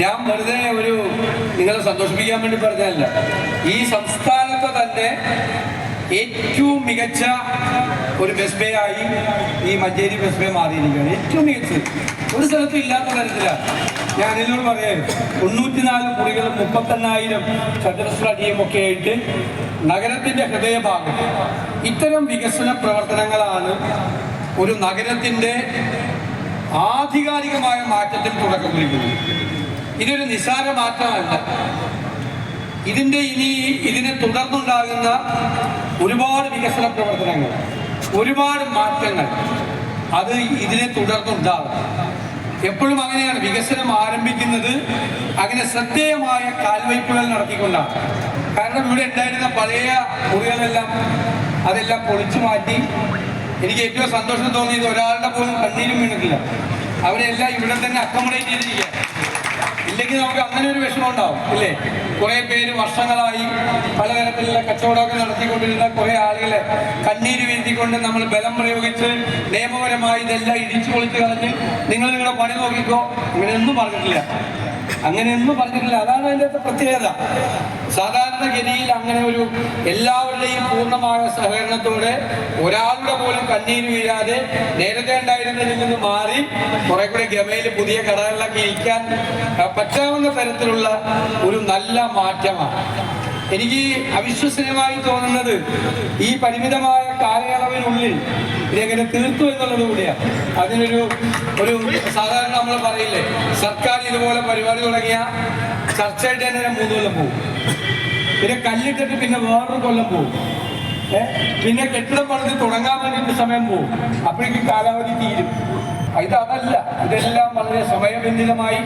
ഞാൻ വെറുതെ നിങ്ങളെ സന്തോഷിപ്പിക്കാൻ വേണ്ടി പറഞ്ഞതല്ല. ഈ സംസ്ഥാനത്തെ തന്നെ ഏറ്റവും മികച്ച ഒരു ബസ് ബേ ആയി ഈ മഞ്ചേരി ബസ് ബേ മാറിയിരിക്കുകയാണ്. ഏറ്റവും മികച്ചത് ഒരു സ്ഥലത്തും ഇല്ലാത്ത തരത്തിലാണ്. ഞാൻ എന്നോട് പറയാം, 94 മുറികളും 38,000 ചതുരശ്ര അടിയുമൊക്കെ ആയിട്ട് നഗരത്തിൻ്റെ ഹൃദയഭാഗം ഇത്തരം വികസന പ്രവർത്തനങ്ങളാണ് ഒരു നഗരത്തിൻ്റെ ആധികാരികമായ മാറ്റത്തിന് തുടക്കം കുറിക്കുന്നത്. ഇതൊരു നിസ്സാര മാറ്റമല്ല. ഇതിനെ തുടർന്നുണ്ടാകുന്ന ഒരുപാട് വികസന പ്രവർത്തനങ്ങൾ, ഒരുപാട് മാറ്റങ്ങൾ അത് ഇതിനെ തുടർന്നുണ്ടാകും. എപ്പോഴും അങ്ങനെയാണ് വികസനം ആരംഭിക്കുന്നത്. അങ്ങനെ ശ്രദ്ധേയമായ കാൽവയ്പ്പുകൾ നടത്തിക്കൊണ്ടാണ്. കാരണം ഇവിടെ ഉണ്ടായിരുന്ന പഴയ മുറികളെല്ലാം അതെല്ലാം പൊളിച്ചു മാറ്റി. എനിക്ക് ഏറ്റവും സന്തോഷം തോന്നിയത് ഒരാളുടെ പോലും കണ്ണീരും വീണിട്ടില്ല. അവരെല്ലാം ഇവിടെ തന്നെ അക്കോമഡേറ്റ് ചെയ്തിരിക്കുക. ഇല്ലെങ്കിൽ നമുക്ക് അങ്ങനെ ഒരു വിഷമം ഉണ്ടാവും, ഇല്ലേ? കുറേ പേര് വർഷങ്ങളായി പലതരത്തിലുള്ള കച്ചവടമൊക്കെ നടത്തിക്കൊണ്ടിരുന്ന കുറേ ആളുകളെ കണ്ണീര് വീഴ്ത്തിക്കൊണ്ട് നമ്മൾ ബലം പ്രയോഗിച്ച് നിയമപരമായി ഇതെല്ലാം ഇടിച്ചു പൊളിച്ച് കളഞ്ഞ് നിങ്ങളുടെ പണി നോക്കിക്കോ, അങ്ങനെയൊന്നും പറഞ്ഞിട്ടില്ല. അതാണ് അതിൻ്റെ പ്രത്യേകത. സാധാരണഗതിയിൽ അങ്ങനെ എല്ലാവരുടെയും പൂർണ്ണമായ സഹകരണത്തോടെ ഒരാളുടെ പോലും കണ്ണീര് വീഴാതെ നേരത്തെ ഉണ്ടായിരുന്നതിൽ നിന്ന് മാറി കുറെ കൂടെ ഗമയിൽ പുതിയ കടകളിലൊക്കെ ഇരിക്കാൻ പറ്റാവുന്ന തരത്തിലുള്ള ഒരു നല്ല മാറ്റമാണ്. എനിക്ക് അവിശ്വസനീയമായി തോന്നുന്നത് ഈ പരിമിതമായ കാലയളവിനുള്ളിൽ ഇതെങ്ങനെ തീർത്തു എന്നുള്ളത് കൂടിയാണ്. അതിനൊരു സാധാരണ നമ്മൾ പറയില്ലേ, സർക്കാർ ഇതുപോലെ പരിപാടി തുടങ്ങിയ ചർച്ചയായിട്ട് തന്നെ 3 കൊല്ലം പോകും. പിന്നെ കല്ലിട്ടിട്ട് പിന്നെ വേറൊരു കൊല്ലം പോകും. പിന്നെ കെട്ടിടം പണിത് തുടങ്ങാൻ വേണ്ടിയിട്ട് സമയം പോകും. അപ്പോഴേക്കും കാലാവധി തീരും. അതല്ല, ഇതെല്ലാം വളരെ സമയബന്ധിതമായി.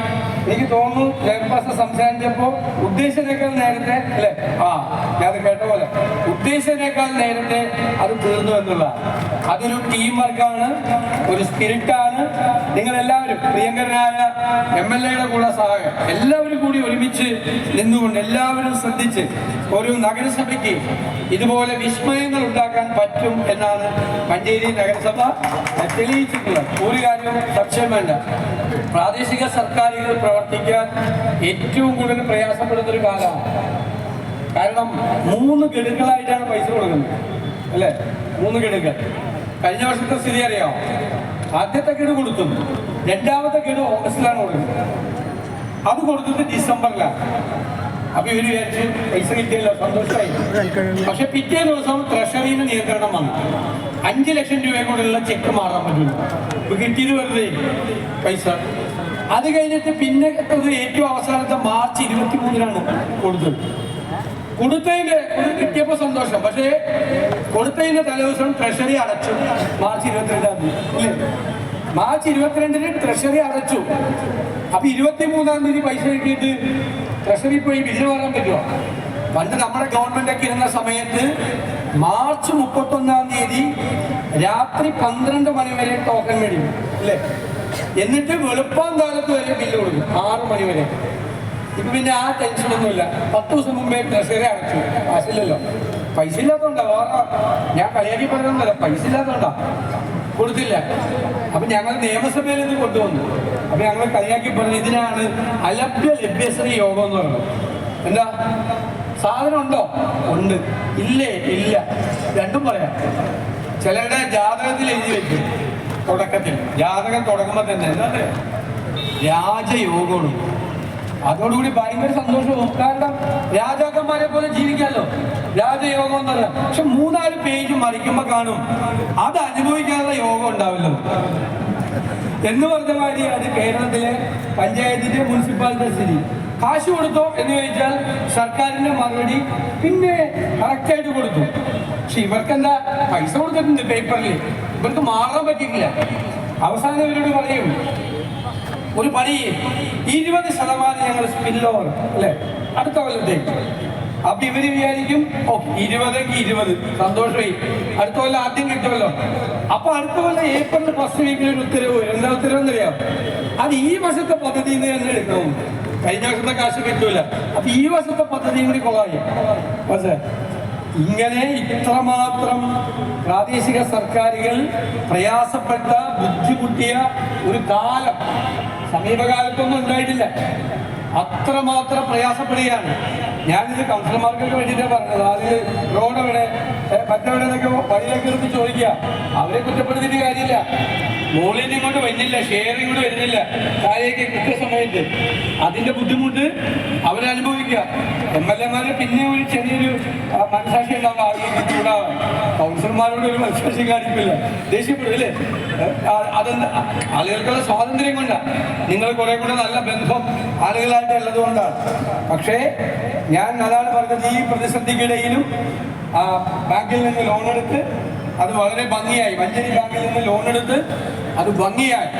എനിക്ക് തോന്നുന്നു ചെയർപേഴ്സൺ സംസാരിച്ചപ്പോൾ ഉദ്ദേശിച്ചതിനേക്കാൾ നേരത്തെ അല്ലേ, ഞാൻ കേട്ട പോലെ ഉദ്ദേശിച്ചതിനേക്കാൾ നേരത്തെ അത് തീർന്നു എന്നുള്ള അതൊരു ടീം വർക്കാണ്, ഒരു സ്പിരിറ്റാണ്. നിങ്ങളെല്ലാവരും പ്രിയങ്കരനായ MLA കൂടെ സഹായം എല്ലാവരും കൂടി ഒരുമിച്ച് നിന്നുകൊണ്ട് എല്ലാവരും ശ്രദ്ധിച്ച് ഒരു നഗരസഭയ്ക്ക് ഇതുപോലെ വിസ്മയങ്ങൾ ഉണ്ടാക്കാൻ പറ്റും എന്നാണ് മഞ്ചേരി നഗരസഭ തെളിയിച്ചിട്ടുള്ളത്. ഒരു കാര്യവും സംശയം വേണ്ട. പ്രാദേശിക സർക്കാരുകൾ പ്രവർത്തിക്കാൻ ഏറ്റവും കൂടുതൽ പ്രയാസപ്പെടുന്ന ഒരു കാലമാണ്. കാരണം 3 ഗഡുക്കളായിട്ടാണ് പൈസ കൊടുക്കുന്നത്, അല്ലേ? 3 ഗഡുക്കൾ. കഴിഞ്ഞ വർഷത്തെ സ്ഥിതി അറിയാമോ? ആദ്യത്തെ ഗഡു കൊടുത്തു, രണ്ടാമത്തെ ഗഡു ഓഗസ്റ്റിലാണ് കൊടുക്കുന്നത്. അത് കൊടുത്തത് ഡിസംബറിലാണ്. അപ്പൊ ഇവര് വിചാരിച്ച് പൈസ കിട്ടിയല്ലോ, സന്തോഷമായി. പക്ഷെ പിറ്റേ ദിവസം ട്രഷറിയിൽ നിയന്ത്രണം വന്നു. 5 ലക്ഷം രൂപയെ കൊണ്ടുള്ള ചെക്ക് മാറാൻ പറ്റില്ല. ഇപ്പൊ കിട്ടിയത് വെറുതെ പൈസ. അത് കഴിഞ്ഞിട്ട് പിന്നെ ഏറ്റവും അവസാനത്തെ മാർച്ച് 23-നാണ് കൊടുത്തത്. കിട്ടിയപ്പോ സന്തോഷം. പക്ഷേ കൊടുത്തതിന്റെ തലേദിവസം ട്രഷറി അടച്ചു. മാർച്ച് 22-ാം തീയതി മാർച്ച് 22-ന് ട്രഷറി അടച്ചു. അപ്പൊ 23-ാം തീയതി പൈസ കിട്ടിയിട്ട് ട്രഷറി പോയി ബില്ല് പറയാൻ പറ്റുമോ? പണ്ട് നമ്മുടെ ഗവൺമെന്റ് ഒക്കെ ഇരുന്ന സമയത്ത് മാർച്ച് 31-ാം തീയതി രാത്രി 12 മണി വരെ ടോക്കൺ മേടിക്കും, അല്ലേ? എന്നിട്ട് വെളുപ്പാൻ കാലത്ത് വരെ ബില്ല് കൊടുക്കും, 6 മണി വരെ. ഇപ്പൊ പിന്നെ ആ ടെൻഷനൊന്നുമില്ല. 10 ദിവസം മുമ്പേ ട്രഷറി അടച്ചു. കാശില്ലല്ലോ. പൈസ ഇല്ലാത്തതുകൊണ്ടാ, ഞാൻ കളിയാക്കി പറഞ്ഞതല്ല, പൈസ ഇല്ലാത്തതുകൊണ്ടാ കൊടുത്തില്ല. അപ്പൊ ഞങ്ങൾ നിയമസഭയിൽ നിന്ന് കൊണ്ടുവന്നു. അപ്പൊ ഞങ്ങൾ കളിയാക്കി പറഞ്ഞു, ഇതിനാണ് ലഭ്യശ്രീ യോഗം എന്ന് പറയുന്നത്. എന്താ സാധനം ഉണ്ടോ? ഉണ്ട്. ഇല്ലേ? ഇല്ല. രണ്ടും പറയാം. ചിലരുടെ ജാതകത്തിൽ എഴുതി വെക്കും. തുടക്കത്തിൽ ജാതകം തുടങ്ങുമ്പോൾ തന്നെ എന്താ രാജയോഗമാണ്. അതോടുകൂടി ഭയങ്കര സന്തോഷവും. കാരണം രാജാക്കന്മാരെ പോലെ ജീവിക്കാമല്ലോ, രാജയോഗം എന്ന് പറയാം. പക്ഷെ 3-4 പേജ് മറിക്കുമ്പോൾ കാണും അത് അനുഭവിക്കാനുള്ള യോഗം ഉണ്ടാവില്ലോ എന്ന് പറഞ്ഞ മാതിരി. അത് കേരളത്തിലെ പഞ്ചായത്തിന്റെ മുനിസിപ്പാലിറ്റി സ്ഥിതി. കാശ് കൊടുത്തോ എന്ന് ചോദിച്ചാൽ സർക്കാരിന്റെ മറുപടി പിന്നെ കറക്റ്റായിട്ട് കൊടുത്തു. പക്ഷെ ഇവർക്കെന്താ പൈസ കൊടുത്തിട്ടുണ്ട് പേപ്പറിൽ, ഇവർക്ക് മാറാൻ പറ്റിയിട്ടില്ല. അവസാനം ഇവരോട് പറയും, ഒരു പണി 20% ഞങ്ങൾ സ്പിൽ ഓവർ, അല്ലെ, അടുത്ത കൊല്ലത്തേക്ക്. അപ്പൊ ഇവര് വിചാരിക്കും 20-20 സന്തോഷമായി, അടുത്ത കൊല്ലം ആദ്യം കിട്ടുമല്ലോ. അപ്പൊ അടുത്ത കൊല്ലം ഏപ്രിൽ ഫസ്റ്റ് വീക്കിൽ ഒരു ഉത്തരവ്. എന്താ ഉത്തരവ് എന്നറിയാം? അത് ഈ വർഷത്തെ പദ്ധതിയിൽ നിന്ന് തന്നെ എടുക്കണം. കഴിഞ്ഞ വർഷത്തെ കാശ് കിട്ടൂല. അപ്പൊ ഈ വർഷത്തെ പദ്ധതിയും കൂടി കൊള്ളായി. പക്ഷേ ഇങ്ങനെ ഇത്രമാത്രം പ്രാദേശിക സർക്കാരുകൾ പ്രയാസപ്പെട്ട ബുദ്ധിമുട്ടിയ ഒരു കാലം സമീപകാലത്തൊന്നും ഉണ്ടായിട്ടില്ല. അത്രമാത്രം പ്രയാസപ്പെടുകയാണ്. ഞാനിത് കൗൺസിലർമാർക്കൊക്കെ വേണ്ടിയിട്ടാണ് പറഞ്ഞത്. അതിൽ റോഡ് എവിടെ മറ്റെവിടെ നിന്നൊക്കെ വഴിയിലേക്ക് എടുത്ത് ചോദിക്കുക. അവരെ കുറ്റപ്പെടുത്തിയിട്ട് കാര്യമില്ല. മുകളിൽ നിന്ന് ഇങ്ങോട്ട് വരുന്നില്ല, ഷെയറിംഗ് ഇങ്ങോട്ട് വരുന്നില്ല താഴേക്ക് കൃത്യസമയത്ത്. അതിൻ്റെ ബുദ്ധിമുട്ട് അവരനുഭവിക്കുക. MLA പിന്നെ ഒരു ചെറിയൊരു മനസാക്ഷി ഉണ്ടാവുന്ന ആളുകൾക്ക് ചൂടാവാൻ. കൗൺസിലർമാരോട് ഒരു മനസാക്ഷി കാണിക്കില്ല, ദേഷ്യപ്പെടില്ലേ? അതെന്താ? ആളുകൾക്കുള്ള സ്വാതന്ത്ര്യം കൊണ്ടാണ്. നിങ്ങൾ കുറെ കൂടെ നല്ല ബന്ധം ആളുകളായിട്ട് ഉള്ളത് കൊണ്ടാണ്. പക്ഷേ ഞാൻ അതാണ് പറഞ്ഞത്, ഈ പ്രതിസന്ധിക്കിടയിലും ബാങ്കിൽ നിന്ന് ലോൺ എടുത്ത് അത് വളരെ ഭംഗിയായി, മഞ്ചേരി ബാങ്കിൽ നിന്ന് ലോൺ എടുത്ത് അത് ഭംഗിയായി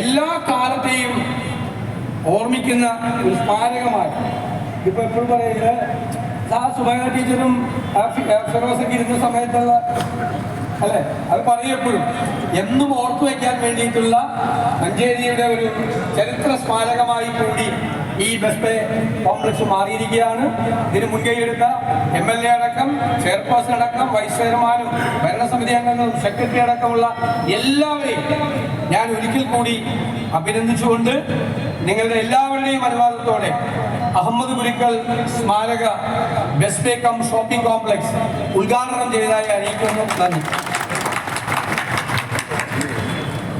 എല്ലാ കാലത്തെയും ഓർമ്മിക്കുന്ന ഒരു സ്മാരകമായി. ഇപ്പൊ എപ്പോഴും പറയുന്നത് സുബൈന ടീച്ചറും ഫിറോസൊക്കെ ഇരുന്ന സമയത്തുള്ള അല്ലെ, അത് പറയപ്പെടും. എന്നും ഓർത്തു വയ്ക്കാൻ വേണ്ടിയിട്ടുള്ള മഞ്ചേരിയുടെ ഒരു ചരിത്ര സ്മാരകമായി കൂടി ഈ ബസ് കോംപ്ലക്സ് മാറിയിരിക്കുകയാണ്. ഇതിന് മുൻകൈയെടുത്ത MLA അടക്കം, ചെയർപേഴ്സൺ അടക്കം, വൈസ് ചെയർമാനും ഭരണസമിതി അംഗങ്ങളും സെക്രട്ടറി അടക്കമുള്ള എല്ലാവരെയും ഞാൻ ഒരിക്കൽ കൂടി അഭിനന്ദിച്ചുകൊണ്ട് നിങ്ങളുടെ എല്ലാവരുടെയും അനുവാദത്തോടെ അഹമ്മദ് ഗുരുക്കൾ സ്മാരക ബസ് കം ഷോപ്പിംഗ് കോംപ്ലക്സ് ഉദ്ഘാടനം ചെയ്തതായി അറിയിക്കുന്നു. നന്ദി.